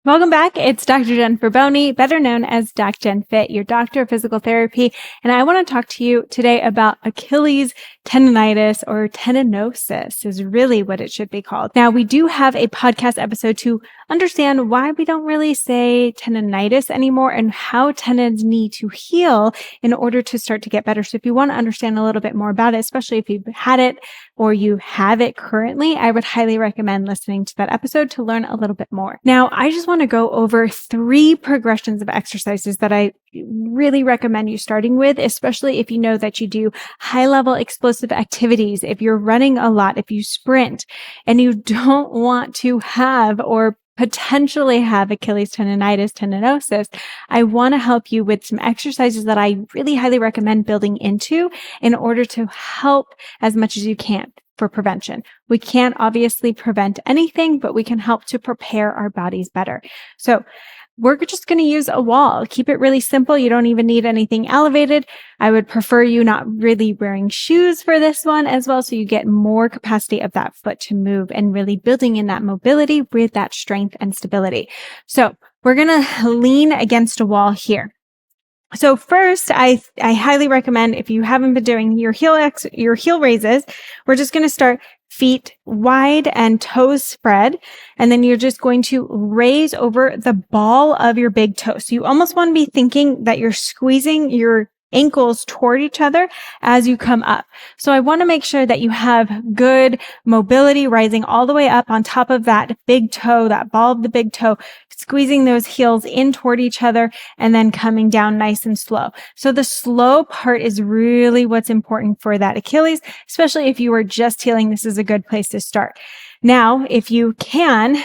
Welcome back. It's Dr. Jennifer Boney, better known as Doc Jen Fit, your doctor of physical therapy. And I want to talk to you today about Achilles tendonitis, or tendinosis is really what it should be called. Now, we do have a podcast episode to understand why we don't really say tendonitis anymore and how tendons need to heal in order to start to get better. So if you want to understand a little bit more about it, especially if you've had it or you have it currently, I would highly recommend listening to that episode to learn a little bit more. Now, I just want to go over 3 progressions of exercises that I really recommend you starting with, especially if you know that you do high-level explosive activities, if you're running a lot, if you sprint, and you don't want to have or potentially have Achilles tendonitis, tendinosis. I want to help you with some exercises that I really highly recommend building into in order to help as much as you can for prevention. We can't obviously prevent anything, but we can help to prepare our bodies better. So we're just going to use a wall. Keep it really simple. You don't even need anything elevated. I would prefer you not really wearing shoes for this one as well, so you get more capacity of that foot to move and really building in that mobility with that strength and stability. So we're going to lean against a wall here. So first, I highly recommend, if you haven't been doing your heel raises, we're just going to start feet wide and toes spread. And then you're just going to raise over the ball of your big toe. So you almost want to be thinking that you're squeezing your ankles toward each other as you come up. So I want to make sure that you have good mobility rising all the way up on top of that big toe, that ball of the big toe, squeezing those heels in toward each other and then coming down nice and slow. So the slow part is really what's important for that Achilles, especially if you are just healing. This is a good place to start. Now, if you can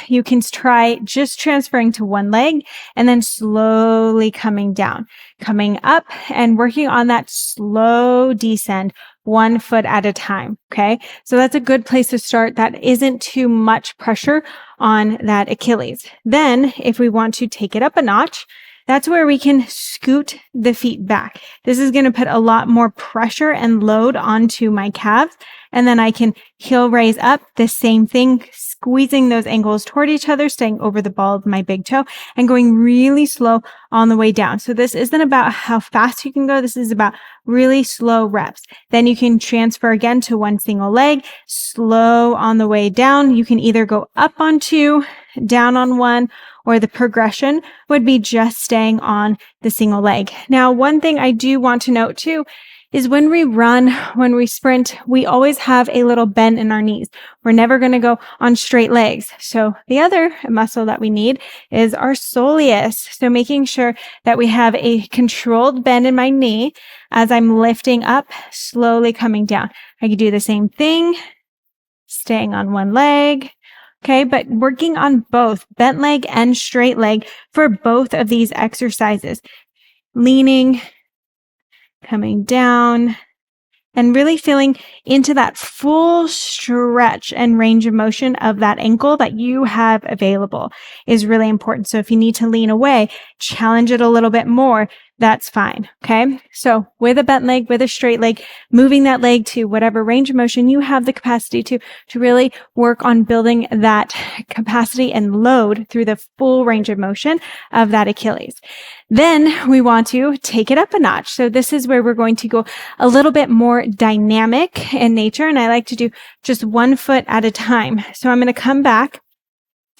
try just transferring to one leg and then slowly coming down, coming up and working on that slow descend, 1 foot at a time. Okay. So that's a good place to start. That isn't too much pressure on that Achilles. Then if we want to take it up a notch, that's where we can scoot the feet back. This is going to put a lot more pressure and load onto my calves. And then I can heel raise up, the same thing, squeezing those ankles toward each other, staying over the ball of my big toe and going really slow on the way down. So this isn't about how fast you can go. This is about really slow reps. Then you can transfer again to one single leg, slow on the way down. You can either go up on 2, down on 1, or the progression would be just staying on the single leg. Now, one thing I do want to note too is when we run, when we sprint, we always have a little bend in our knees. We're never going to go on straight legs. So the other muscle that we need is our soleus. So making sure that we have a controlled bend in my knee as I'm lifting up, slowly coming down. I can do the same thing, staying on one leg. Okay, but working on both bent leg and straight leg for both of these exercises. Leaning, coming down, and really feeling into that full stretch and range of motion of that ankle that you have available is really important. So if you need to lean away, challenge it a little bit more. That's fine. Okay. So with a bent leg, with a straight leg, moving that leg to whatever range of motion you have the capacity to really work on building that capacity and load through the full range of motion of that Achilles. Then we want to take it up a notch. So this is where we're going to go a little bit more dynamic in nature. And I like to do just 1 foot at a time. So I'm going to come back.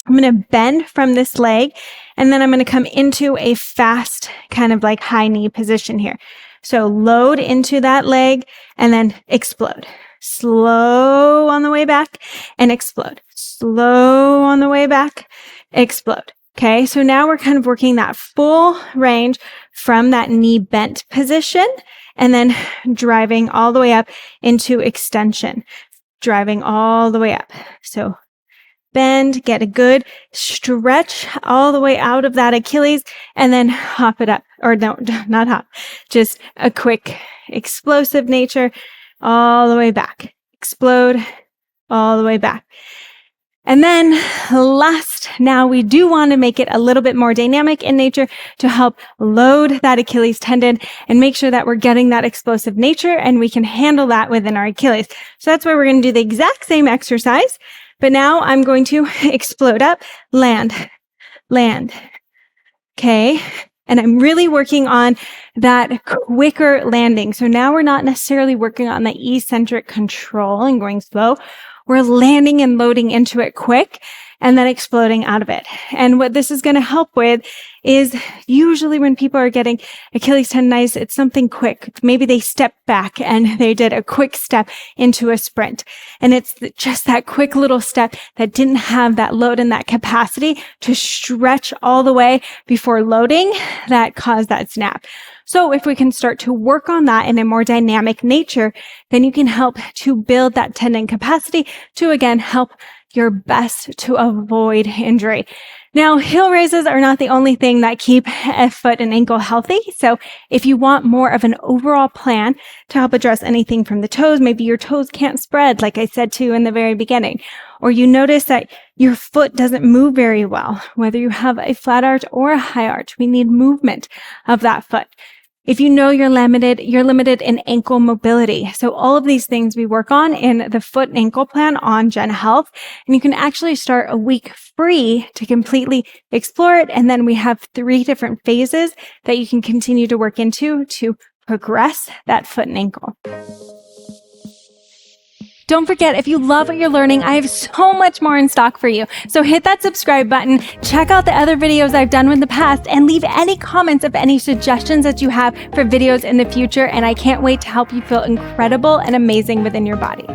I'm going to bend from this leg, and then I'm going to come into a fast kind of like high knee position here. So load into that leg and then explode. Slow on the way back and explode. Slow on the way back, explode. Okay, so now we're kind of working that full range from that knee bent position and then driving all the way up into extension, driving all the way up. So bend, get a good stretch all the way out of that Achilles, and then hop it up. Or no, not hop, just a quick explosive nature all the way back. Explode all the way back. And then last, now we do want to make it a little bit more dynamic in nature to help load that Achilles tendon and make sure that we're getting that explosive nature and we can handle that within our Achilles. So that's why we're going to do the exact same exercise, but now I'm going to explode up, land, land. Okay. And I'm really working on that quicker landing. So now we're not necessarily working on the eccentric control and going slow. We're landing and loading into it quick and then exploding out of it. And what this is going to help with is usually when people are getting Achilles tendonitis, it's something quick. Maybe they stepped back and they did a quick step into a sprint. And it's just that quick little step that didn't have that load and that capacity to stretch all the way before loading that caused that snap. So if we can start to work on that in a more dynamic nature, then you can help to build that tendon capacity to, again, help your best to avoid injury. Now, heel raises are not the only thing that keep a foot and ankle healthy. So if you want more of an overall plan to help address anything from the toes, maybe your toes can't spread, like I said to you in the very beginning, or you notice that your foot doesn't move very well, whether you have a flat arch or a high arch, we need movement of that foot. If you know you're limited in ankle mobility. So all of these things we work on in the foot and ankle plan on Gen Health. And you can actually start a week free to completely explore it. And then we have 3 different phases that you can continue to work into to progress that foot and ankle. Don't forget, if you love what you're learning, I have so much more in stock for you. So hit that subscribe button, check out the other videos I've done in the past, and leave any comments of any suggestions that you have for videos in the future. And I can't wait to help you feel incredible and amazing within your body.